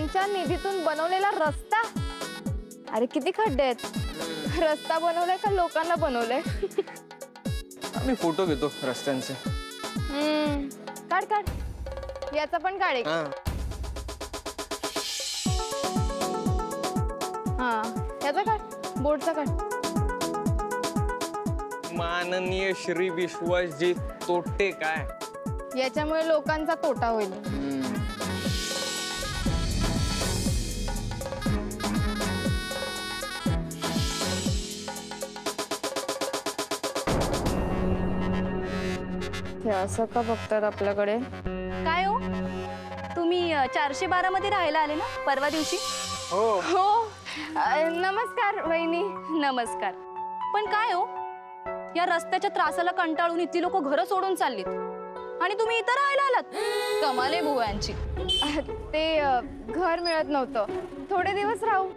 त्यांच्या निधीतून बनवलेला रस्ता? अरे किती खड्डे आहेत. रस्ता बनवलाय का लोकांना बनवलंय? आम्ही फोटो घेतो रस्त्यांचे. काढ काढ, याचा पण काढ एक. हा याचा काढ, बोर्डचा काढ. माननीय श्री विश्वासजी तोटे काय? याच्यामुळे लोकांचा तोटा होईल. असं का बघतात आपल्याकडे? काय हो, तुम्ही 412 मध्ये राहायला आले ना परवा दिवशी? हो हो. नमस्कार वहिनी. नमस्कार. पण काय हो, या रस्त्याच्या त्रासाला कंटाळून इथली लोक घरं सोडून चाललीत आणि तुम्ही इथं राहायला आलात? कमाले बुवांची. ते घर मिळत नव्हतं, थोडे दिवस राहू.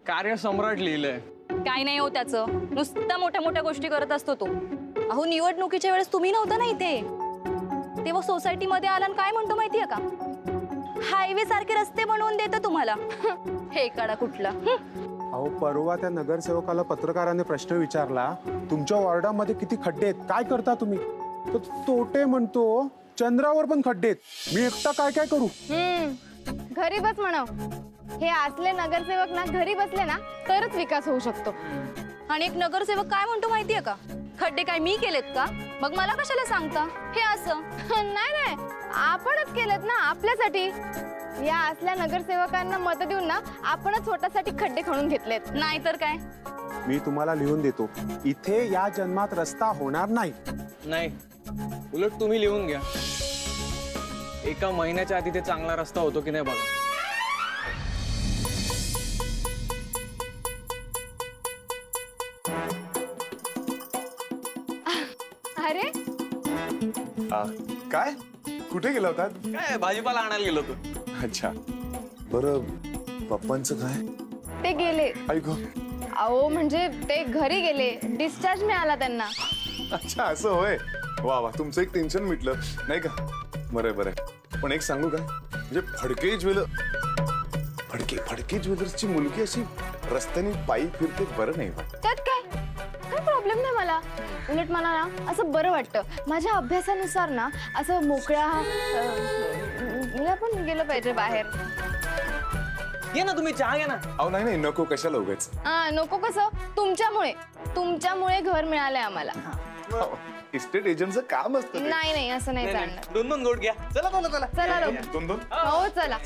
कार्य सम्राट लिहिलंय. काय नाही हो त्याचं, नुसत्या मोठ्या मोठ्या गोष्टी करत असतो तो. अहो निवडणुकीच्या वेळेस तुम्ही नव्हता ना इथे, तेव्हा सोसायटीमध्ये आला काय म्हणतो माहितीये का? हायवे सारखे रस्ते बनवून देतो तुम्हाला. हे काढा कुठला. अहो परवा त्या नगरसेवकाला पत्रकाराने प्रश्न विचारला, तुमच्या वॉर्डामध्ये किती खड्डे आहेत, काय करता तुम्ही? तर तोटे म्हणतो, चंद्रावर पण खड्डे आहेत, मी एकटा काय काय करू? घरी बस म्हणाव. हे असले नगरसेवक ना घरी बसले ना तरच विकास होऊ शकतो. आणि एक नगरसेवक काय म्हणतो माहितीये का? खड्डे काय मी केलेत का? मग मला कशाला सांगता हे असं? नाही नाही, आपणच केलेत ना आपल्यासाठी. या असल्या नगरसेवकांना मत देऊन ना आपणच स्वतःसाठी खड्डे खणून घेतलेत. नाही तर काय. मी तुम्हाला लिहून देतो, इथे या जन्मात रस्ता होणार नाही. नाही, उलट तुम्ही लिहून घ्या. एका महिन्याच्या आधी ते चांगला रस्ता होतो की नाही बघा. अरे काय, कुठे गेला होता? काय भाजीपाला आणायला गेलो होतो. अच्छा, बरं पप्पांचं काय? ते गेले. ऐक, अहो म्हणजे ते घरी गेले, डिस्चार्ज मिळाला त्यांना. अच्छा असं होय. वा वा, तुमचं एक टेन्शन मिटलं नाही का? बरं बरं. पण एक सांगू का, म्हणजे फडके ज्वेलर्सची मुलगी अशी रस्त्याने पायी फिरते, बरं नाही वाटत. त्यात काय प्रॉब्लेम नाही मला. उलट मला ना असं बरं वाटतं. माझ्या अभ्यासानुसार ना असं मोकळ्या मला पण गेलं पाहिजे बाहेर. ये ना तुम्ही चहा घ्या ना. अहो नाही नाही, नको, कशाला उगाच. नको. कसं? तुमच्यामुळे घर मिळालंय आम्हाला. इस्टेट एजंटचं काम असतं. नाही नाही, असं नाही चालणार. दोन गोट घ्या. चला चला चला चला लवकर. दोन. हो चला.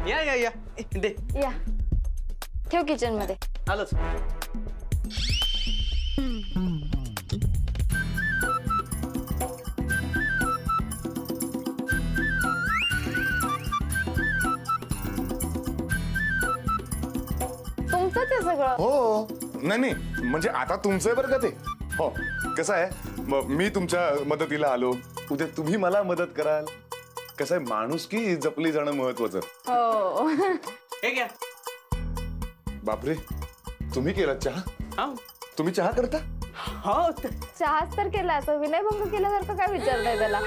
या दे. या ठेव किचन मध्ये. आलंच. तुमचंच आहे सगळं. हो, नाही म्हणजे आता तुमचं आहे बरं का ते. हो, कसं आहे, मी तुमच्या मदतीला आलो, उद्या तुम्ही मला मदत कराल. कसं आहे, माणुसकी जपली जाणं महत्वाचं. हो. हे घ्या. बापरे, तुम्ही केला चहा? हा, तुम्ही चहा करता? हो. चहाच तर केला, असं विनयभंग केल्यासारखं काय विचारताय त्याला?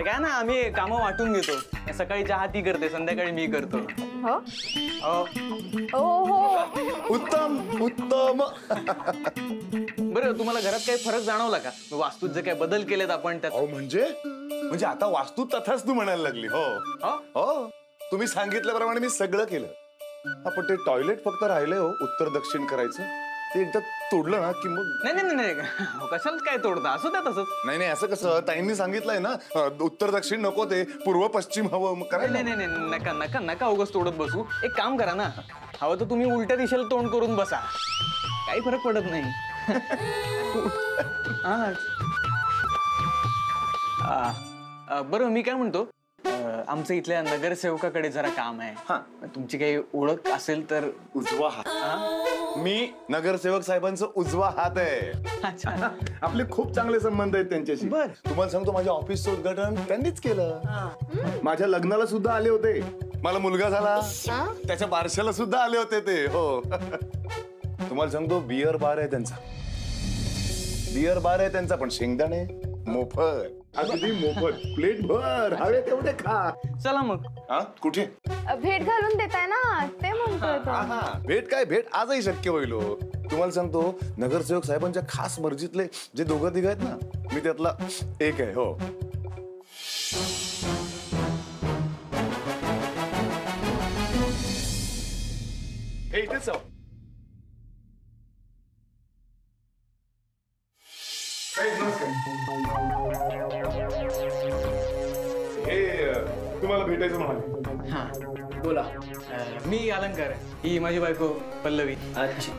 काय ना, आम्ही कामं वाटून घेतो. सकाळी चहा ती करते, संध्याकाळी मी करतो. हो हो हो. उत्तम. बरं, तुम्हाला घरात काही फरक जाणवला का? वास्तूत जे काही बदल केलेत आपण त्यात? अहो म्हणजे आता वास्तू तथाच तू म्हणायला लागली. हो, तुम्ही सांगितल्याप्रमाणे मी सगळं केलं. पण ते टॉयलेट फक्त राहिले हो, उत्तर दक्षिण करायचं. ते एकदा तोडलं ना की मग. नाही कशाला काय तोडता, असं त्या तसंच. नाही असं कसं, ताईंनी सांगितलंय ना उत्तर दक्षिण नको, ते पूर्व पश्चिम हवं करायला. नाही नका उगाच तोडत बसू. एक काम करा ना, हवं तर तुम्ही उलट्या दिशेला तोंड करून बसा, काही फरक पडत नाही. बरं, मी काय म्हणतो, आमचं इथल्या नगरसेवकाकडे जरा काम आहे. तुमची काही ओळख असेल तर. उजवा हात. मी नगरसेवक साहेबांचं उजवा हात आहे. अच्छा. आपले खूप चांगले संबंध आहेत त्यांच्याशी. बर. तुम्हाला सांगतो, माझ्या ऑफिसचं उद्घाटन त्यांनीच केलं. माझ्या लग्नाला सुद्धा आले होते. मला मुलगा झाला, त्याच्या बारशाला सुद्धा आले होते ते. हो. तुम्हाला सांगतो बियर बार आहे त्यांचा, बियर बार आहे त्यांचा, पण शेंगदाणे मोफत, अगदी मोफत, प्लेट भर, हवे तेवढे खा. चला मग. हा कुठे? भेट घालून देताय ना ते म्हणतोय तो. भेट काय भेट आजही शक्य होईल हो. तुम्हाला सांगतो नगरसेवक साहेबांच्या खास मर्जीतले जे दोघं तिघ आहेत ना, मी त्यातला एक आहे. हो हे इथेच जाऊ. हे तुम्हाला भेटायचं म्हणाले. हा बोला. मी अलंकार, ही माझी बायको पल्लवी. अच्छा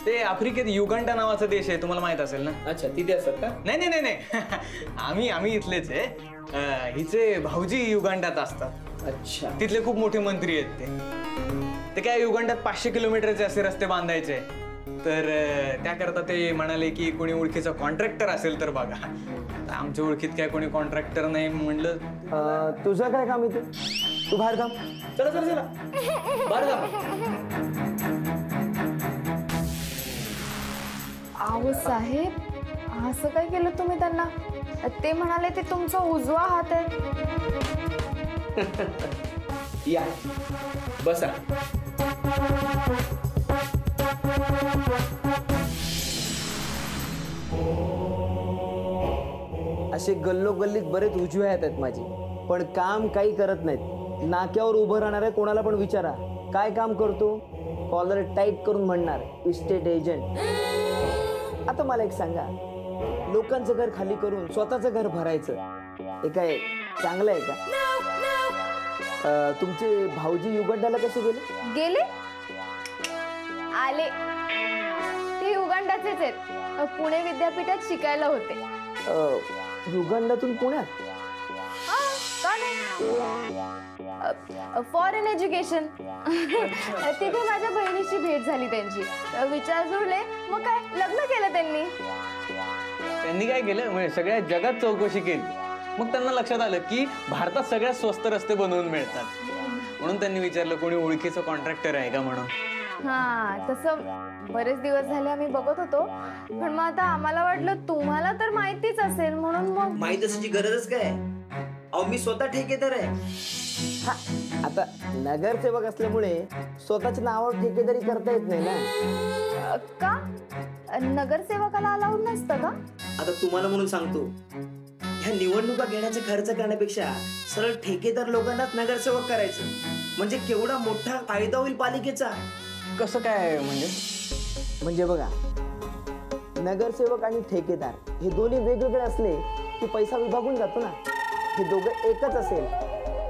ते आफ्रिकेत युगांडा नावाचा देश आहे, तुम्हाला माहित असेल ना. अच्छा तिथे असतात का? नाही नाही नाही नाही आम्ही इथलेच आहे. हिचे भाऊजी युगांडात असतात. अच्छा तिथले खूप मोठे मंत्री आहेत ते काय युगांडात 500 किलोमीटरचे असे रस्ते बांधायचे. तर त्याकरता ते म्हणाले की कोणी ओळखीचा कॉन्ट्रॅक्टर असेल तर बघा. आमच्या ओळखीत काय कोणी कॉन्ट्रॅक्टर नाही म्हणलं. तुझं काय काम इथे? तू बाहेर काम. चला चला चला बाहेर काम. अहो साहेब, असं काय केलं तुम्ही त्यांना? ते म्हणाले ते तुमचा उजवा हात आहे. या बसा. असे गल्लोगल्लीत बरेच उजवे आहेत माझी, पण काम काही करत नाहीत. नाक्यावर उभं राहणाऱ्या कोणाला पण विचारा काय काम करतो, कॉलर टाईट करून म्हणणार इस्टेट एजंट. आता मला एक सांगा, लोकांचं घर खाली करून स्वतःचं घर भरायचं हे काय चांगलं आहे का? तुमचे भाऊजी युगांडाला कसे गेले? गेले आले. ते युगांडाचेच आहेत. पुणे विद्यापीठात शिकायला होते. युगांडातून पुण्यात? हा, का नाही? Foreign education. तिथे माझ्या बहिणीची भेट झाली त्यांची. विचार जुळले, मग काय लग्न केलं त्यांनी. त्यांनी काय केलं म्हणजे सगळ्या जगात चौकशी केली. मग त्यांना लक्षात आलं की भारतात सगळ्यात स्वस्त रस्ते बनवून मिळतात. म्हणून त्यांनी विचारलं कोणी ओळखीचं कॉन्ट्रॅक्टर आहे का म्हणून. हा, तसं बरेच दिवस झाले आम्ही बघत होतो, पण मग आता आम्हाला वाटलं तुम्हाला तर माहितीच असेल म्हणून मग. माहित असण्याची गरजच काय? अहो मी स्वतः ठेकेदार आहे. आता नगरसेवक असल्यामुळे स्वतःच्या नावावर ठेकेदारी करता येत नाही ना. का नगरसेवकाला अलाउड नसतं का? आता तुम्हाला म्हणून सांगतो, ह्या निवडणुका घेण्याचा खर्च करण्यापेक्षा सरळ ठेकेदार लोकांनाच नगरसेवक करायचं, म्हणजे केवढा मोठा फायदा होईल पालिकेचा. कसं काय म्हणजे? म्हणजे बघा, नगरसेवक आणि ठेकेदार हे दोन्ही वेगवेगळे असले की पैसा विभागून जातो ना. हे दोघं एकच असेल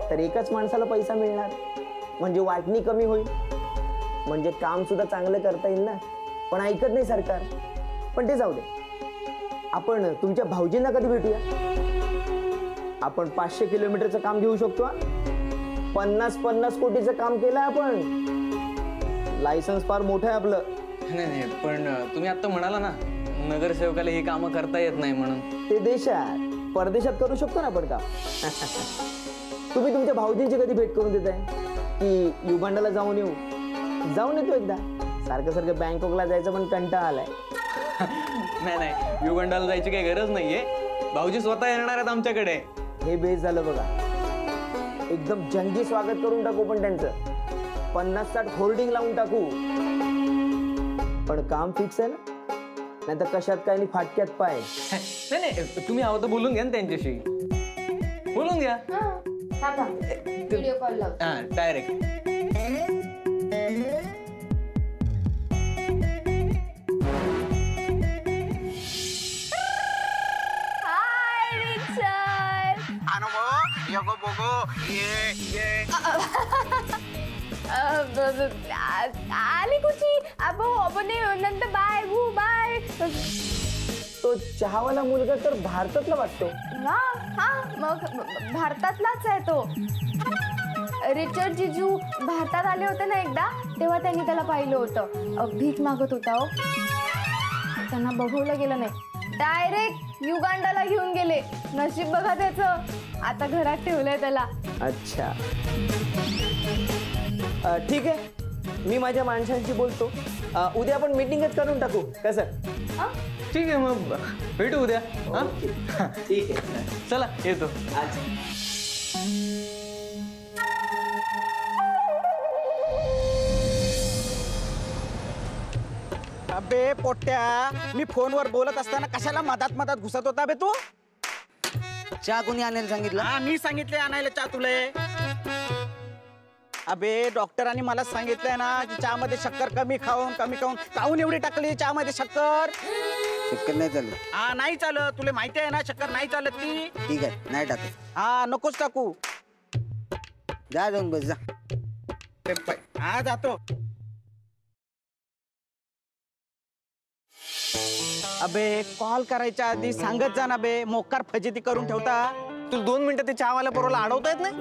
तर एकाच माणसाला पैसा मिळणार, म्हणजे वाटणी कमी होईल, म्हणजे काम सुद्धा चांगलं करता येईल ना. पण ऐकत नाही सरकार. पण ते जाऊ दे, आपण तुमच्या भाऊजींना कधी भेटूया? आपण 500 किलोमीटरचं काम घेऊ शकतो. 50-50 कोटीचं काम केलं आपण. लायसन्स फार मोठं आहे आपलं. नाही नाही, पण तुम्ही आता म्हणाला ना नगरसेवकाला ही कामं करता येत नाही म्हणून. ते देशात परदेशात करू शकतो ना आपण काम. तुम्ही तुमच्या भाऊजींची कधी भेट करून देताय की युगांडाला जाऊन येऊ? जाऊन येतो एकदा. सारखं सारखं बँकॉकला जायचं पण कंटाळा आलाय. नाही नाही, युगांडाला जायची काही गरज नाहीये. भाऊजी स्वतः येणार आहेत आमच्याकडे. हे बेस झालं बघा. एकदम जंगी स्वागत करून टाकू पण त्यांचं. 50-60 होर्डिंग लावून टाकू. पण काम फिक्स आहे ना? नाही तर कशात काय आणि फाटक्यात पाय. नाही नाही, तुम्ही हवं तर बोलून घ्या ना त्यांच्याशी. बोलून घ्या. व्हिडिओ कॉल लाव. हा डायरेक्ट. हाय रिचर्ड. आली कुठची? आपण नंतर बाय बाय. तो चहावाला मुलगा तर भारतातला वाटतो. हा हा, मग भारतातलाच आहे तो. रिचर्ड जिजू भारतात आले होते ना एकदा, तेव्हा त्यांनी त्याला पाहिलं होतं. भीक मागत होता हो. त्यांना बघवलं गेलं नाही, डायरेक्ट युगांडाला घेऊन गेले. नशीब बघा त्याचं, आता घरात ठेवलंय त्याला. अच्छा ठीक आहे, मी माझ्या माणसांशी बोलतो. उद्या आपण मीटिंगच करून टाकू कसं? ठीक आहे, मग भेटू उद्या. हा? ठीक आहे. चला येतो. अच्छा. अबे पोट्या, मी फोनवर बोलत असताना कशाला मधात घुसत होता बे तू? चहा कोणी आणायला सांगितलं? हा, मी सांगितले आणायला चहा तुले. अबे डॉक्टरांनी मला सांगितलंय ना की चहा मध्ये शक्कर कमी खाऊन काऊन एवढी टाकली चहा मध्ये शक्कर? शक्कर नाही चालत. हा नाही चालत, तुला माहिती आहे ना शक्कर नाही चालत ती. ठीक आहे, नाही टाकत. हा नकोच टाकू. जा जाऊन बस जा. हा जातो. अबे कॉल करायच्या आधी सांगत जा ना बे, मोकार फजिती करून ठेवता. तू 2 मिनिटं ते चहावाल्या पोराला अडवता येत नाही?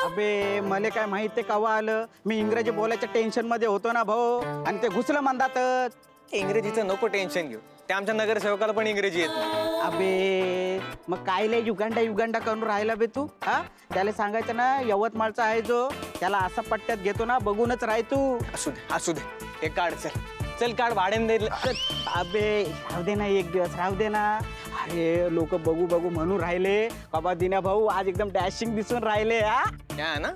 अबे मला काय माहिती कवा आलं, मी इंग्रजी बोलायच्या टेन्शन मध्ये होतो ना भाऊ, आणि ते घुसलं मंदातच. इंग्रजीचं नको टेन्शन घेऊ, ते आमच्या नगरसेवकाला पण इंग्रजी येत नाही. अबे मग कायले युगांडा करून राहिला बे तू? हा, त्याला सांगायचं ना यवतमाळचा आहे जो, त्याला असा पट्ट्यात घेतो ना बघूनच राह तू. असू दे हे काढ. चल काढ, भाड्याने देईल. अबे राहू दे ना, एक दिवस राहू दे ना. अरे लोक बघू म्हणून राहिले बाबा, दिना भाऊ आज एकदम डॅशिंग दिसून राहिले. या ना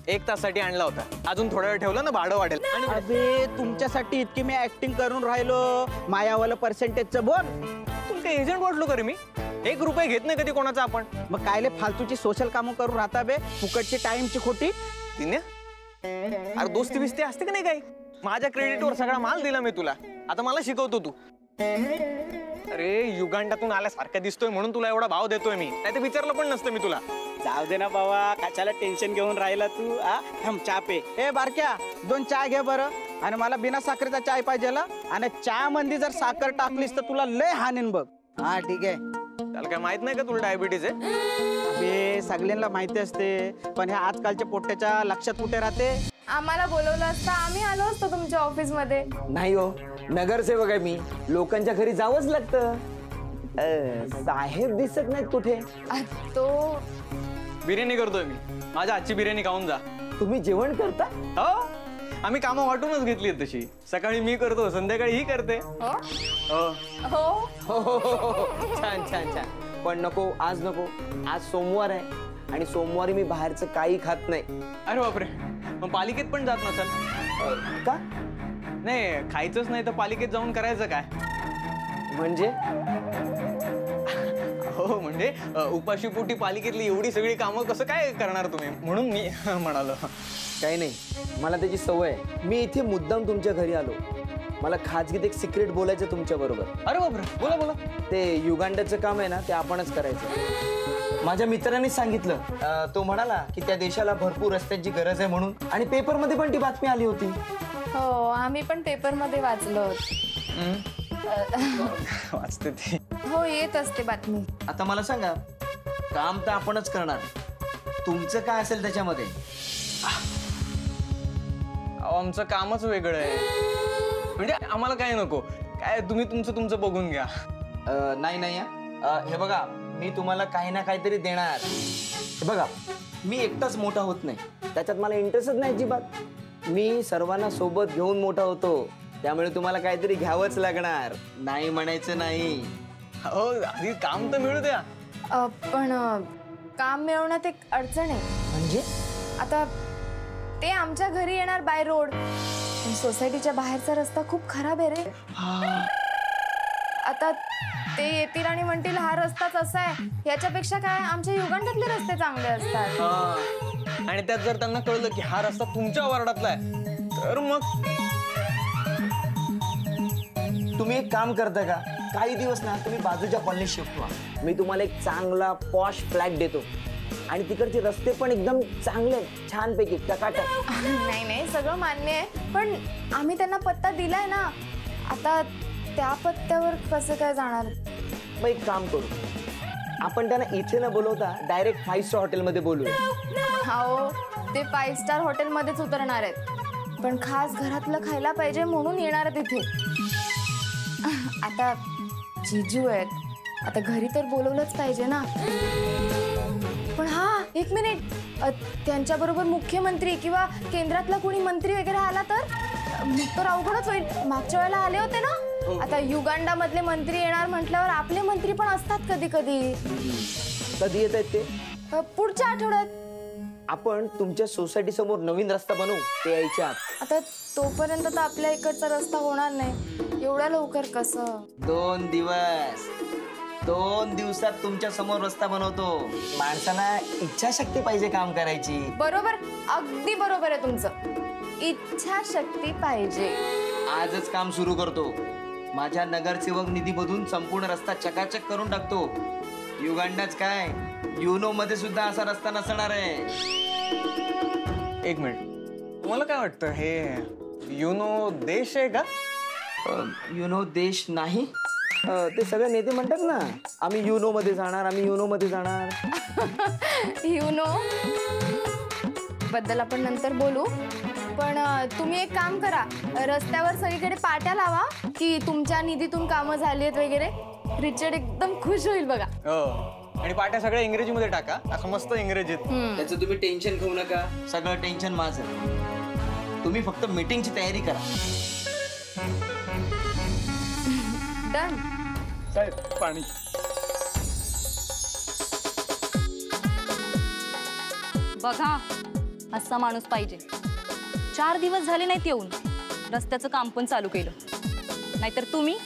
1 तासासाठी आणला होता, अजून थोडा वेळ ठेवलं ना भाडं वाढेल. अबे तुमच्यासाठी इतकी मी ऍक्टिंग करून राहिलो, मायावाला पर्सेंटेजचं बोल. तुला काही एजंट वाटलो का रे मी? 1 रुपये घेत नाही कधी कोणाचा आपण. मग कायले फालतूची सोशल कामं करून राहता बे, फुकटची टाइमची खोटी. दिन्या, अरे दोस्ती बिस्ती असते का नाही काही? माझ्या क्रेडिटवर सगळा माल दिला मी तुला, आता मला शिकवतो तू. अरे युगांडातून आल्यासारखा दिसतोय म्हणून तुला एवढा भाव देतोय मी, नाही तर विचारलं पण नसतं मी तुला. जाऊ दे ना बाबा, कशाला टेन्शन घेऊन राहिला तू? थांब चहा पे. ए बारक्या 2 चहा घे बरं, आणि मला बिना साखरेचा चाय पाहिजे. आणि चहा मध्ये जर साखर टाकलीस तर तुला लय हानीन बघ. हा ठीक आहे. त्याला काय माहित नाही का तुला डायबिटीज आहे? अबे सगळ्यांना माहिती असते, पण ह्या आजकालच्या पोट्याच्या लक्षात कुठे राहते? आम्हाला बोलवलं असतं, आम्ही आलो असतो तुमच्या ऑफिस मध्ये. नाही हो, नगरसेवक आहे मी, लोकांच्या घरी जावंच लागतं. साहेब दिसत नाहीत कुठे? तो बिर्याणी करतोय मी, माझ्या हातची बिर्याणी खाऊन जा. तुम्ही जेवण करता? हो, आम्ही कामं वाटूनच घेतली तशी. सकाळी मी करतो, संध्याकाळी ही करते. हो हो हो छान छान छान. पण नको, आज नको. आज सोमवार आहे आणि सोमवारी मी बाहेरचं काही खात नाही. अरे बापरे, मग पालिकेत पण जात नसल? का? नाही, खायचंच नाही तर पालिकेत जाऊन करायचं काय? म्हणजे हो म्हणजे उपाशीपोटी पालिकेतली एवढी सगळी कामं कसं काय करणार तुम्ही, म्हणून मी म्हणालो. काही नाही, मला त्याची सवय आहे. मी इथे मुद्दाम तुमच्या घरी आलो, मला खाजगीत एक सिक्रेट बोलायचं तुमच्या बरोबर. अरे बापरे, बोला बोला. ते युगांडाचं काम आहे ना, ते आपणच करायचं. माझ्या मित्रांनी सांगितलं, तो म्हणाला की त्या देशाला भरपूर रस्त्यांची गरज आहे म्हणून, आणि पेपरमध्ये पण ती बातमी आली होती. हो, आम्ही पण पेपर मध्ये वाचलो. वाचते ते. हो, येत असते बातमी. आता मला सांगा, काम तर आपणच करणार, तुमचं काय असेल त्याच्यामध्ये? आमचं कामच वेगळं आहे, म्हणजे आम्हाला काय नको, काय तुम्ही तुमचं बघून घ्या. नाही नाही, हे बघा, मी तुम्हाला काही ना काहीतरी देणार. हे बघा, मी एकटाच मोठा होत नाही, त्याच्यात मला इंटरेस्टच नाही अजिबात. मी सर्वांना सोबत घेऊन मोठा होतो, त्यामुळे तुम्हाला काहीतरी घ्यावंच लागणार, नाही म्हणायचं नाही. हो, आधी काम तर मिळू द्या. पण काम मिळवण्यात एक अडचण आहे. म्हणजे? आता ते आमच्या घरी येणार बाय रोड, सोसायटीच्या बाहेरचा रस्ता खूप खराब आहे रे. आता ते येतील आणि म्हणतील हा रस्ताच असा आहे, याच्यापेक्षा काय आमच्या युगांडातले रस्ते चांगले असतात. आणि त्यात जर त्यांना कळलं की हा रस्ता तुमच्या वार्डातला आहे, तर मग तुम्ही एक काम करता का, काही दिवस ना तुम्ही बाजूच्या कॉलनीत शिफ्ट व्हा. मी तुम्हाला एक चांगला पॉश फ्लॅट देतो, आणि तिकडचे रस्ते पण एकदम चांगले, छानपैकी टकाटक. नाही, सगळं मान्य आहे, पण आम्ही त्यांना पत्ता दिलाय ना, आता त्या पत्त्यावर कसं काय जाणार? मग एक काम करू, आपण त्यांना इथे न बोलवता डायरेक्ट 5 स्टार हॉटेलमध्ये बोलूया. हो, ते 5 स्टार हॉटेलमध्येच उतरणार आहेत, पण खास घरातलं खायला पाहिजे म्हणून येणार आहेत इथे. आता जिजू आहेत, आता घरी तर बोलवलंच पाहिजे ना. पण हा, 1 मिनिट, त्यांच्याबरोबर मुख्यमंत्री किंवा केंद्रातला कोणी मंत्री वगैरे आला तर मग तर अवघडच होईल. मागच्या वेळेला आले होते ना. आता युगांडा मधले मंत्री येणार म्हटल्यावर आपले मंत्री पण असतात कधी कधी. कधी येत आहेत ते? पुढच्या आठवड्यात. आपण तुमच्या सोसायटी समोर नवीन रस्ता बनवू ते यायच्या आत. आता तोपर्यंत तर आपल्या इकडचा रस्ता होणार नाही. एवढ्या लवकर कसं? 2 दिवसात तुमच्या समोर रस्ता बनवतो. माणसाला इच्छाशक्ती पाहिजे काम करायची. बरोबर, अगदी बरोबर आहे तुमचं. इच्छाशक्ती पाहिजे. आजच काम सुरू करतो. माझ्या नगरसेवक निधीमधून संपूर्ण रस्ता चकाचक करून टाकतो. युगांडाच काय, युनो मध्ये सुद्धा असा रस्ता नसणार आहे. एक मिनिट, तुम्हाला काय वाटतं हे युनो देश आहे का? युनो देश नाही. ते सगळे नेते म्हणतात ना, आम्ही युनो मध्ये जाणार, आम्ही युनो मध्ये जाणार. युनो बद्दल आपण नंतर बोलू. पण तुम्ही एक काम करा, रस्त्यावर सगळीकडे पाट्या लावा की तुमच्या निधीतून कामं झाली आहेत वगैरे. रिचर्ड एकदम खुश होईल बघा. आणि पाट्या सगळ्या इंग्रजीमध्ये टाका, असं मस्त इंग्रजीत. त्याचं तुम्ही टेन्शन घेऊ नका. सगळं टेन्शन माझं. तुम्ही फक्त मीटिंगची तयारी करा. डन. साहेब पाणी. बघा, असा माणूस पाहिजे. 4 दिवस झाले नाहीत येऊन, रस्त्याचं काम पण चालू केलं. नाहीतर तुम्ही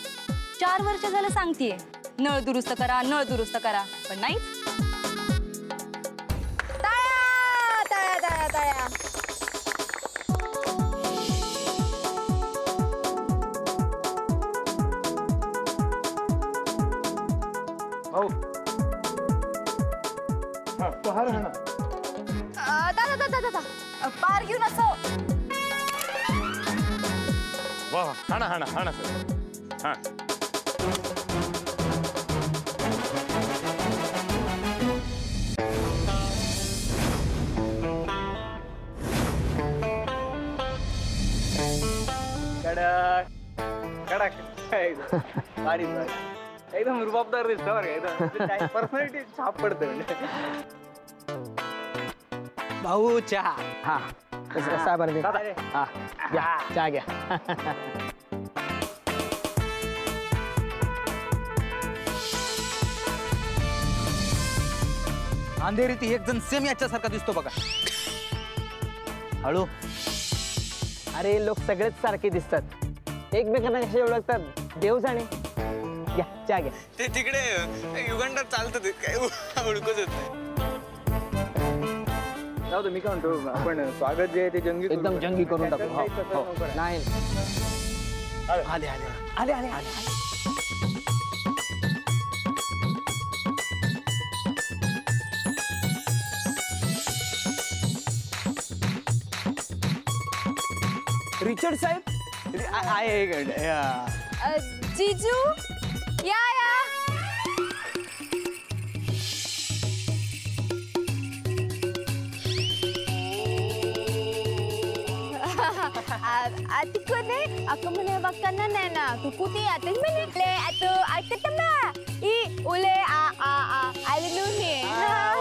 4 वर्ष झालं सांगतीये नळ दुरुस्त करा, नळ दुरुस्त करा, पण नाही. टाळ्या टाळ्या टाळ्या टाळ्या. दादा पार घेऊन असो. वा हाणा हाणा हाणा सर. हा कडक कडक. भारी भारी. एकदम रुबाबदार दिसतं बरं का. एकदम पर्सनॅलिटी छाप पडते म्हणजे. भाऊ चहा. हा कसा बरं हा घ्या चहा घ्या. अंधेरीत एक जण सेम याच्यासारखा दिसतो बघा. हळू. अरे लोक सगळेच सारखे दिसतात. एकमेकांना कसे ओळखतात देव जाणे. घ्या चहा घ्या. ते तिकडे युगांडात चालतं, ते काय ओळखच येत नाही. जाऊ दे, मी काय म्हणतो, आपण स्वागत जे आहे ते जंगी एकदम जंगी करून टाकू. हो, हो. नाही आले आले आले आले आले. रिचर्ड साहेब आहे. जीजू या या. Atikone, ako muna bakana nena. Kukuti atin manile ato atatama. I ule alununi.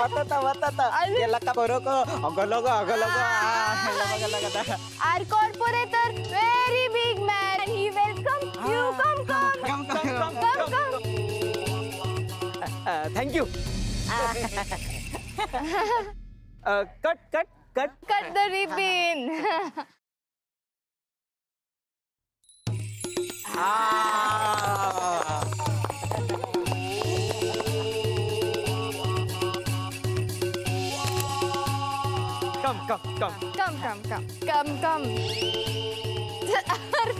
वाता गेला का बरो को अगलग Our corporator, very big man. He welcome you. Come. Thank you. Cut Cut the ribbon. Come.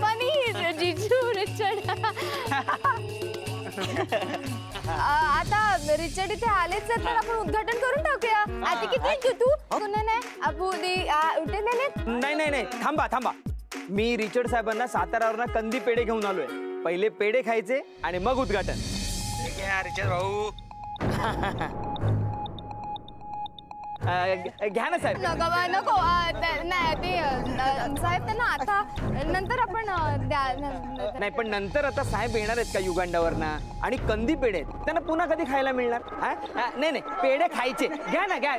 Funny, Jiju, Richard. आता Richard इथे आलेच तर आपण उद्घाटन करून टाकूया. आता किती तू पुन्हा नाही अबुदी उठे नाही थांबा. मी रिचर्ड साहेबांना सातारावरनं कंदी पेढे घेऊन आलोय. पहिले पेढे खायचे आणि मग उद्घाटन. रिचर्ड भाऊ घ्या ना साहेब. नको नाही ते साहेब त्यांना आता नंतर आपण नाही पण नंतर आता साहेब येणार आहेत का युगांडावरना आणि कंदी पेढे त्यांना पुन्हा कधी खायला मिळणार. नाही पेढे खायचे. घ्या ना घ्या.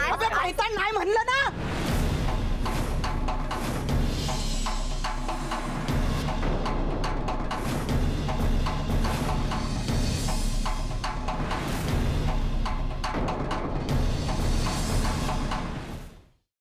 अबे पायतान नाही म्हणलं ना.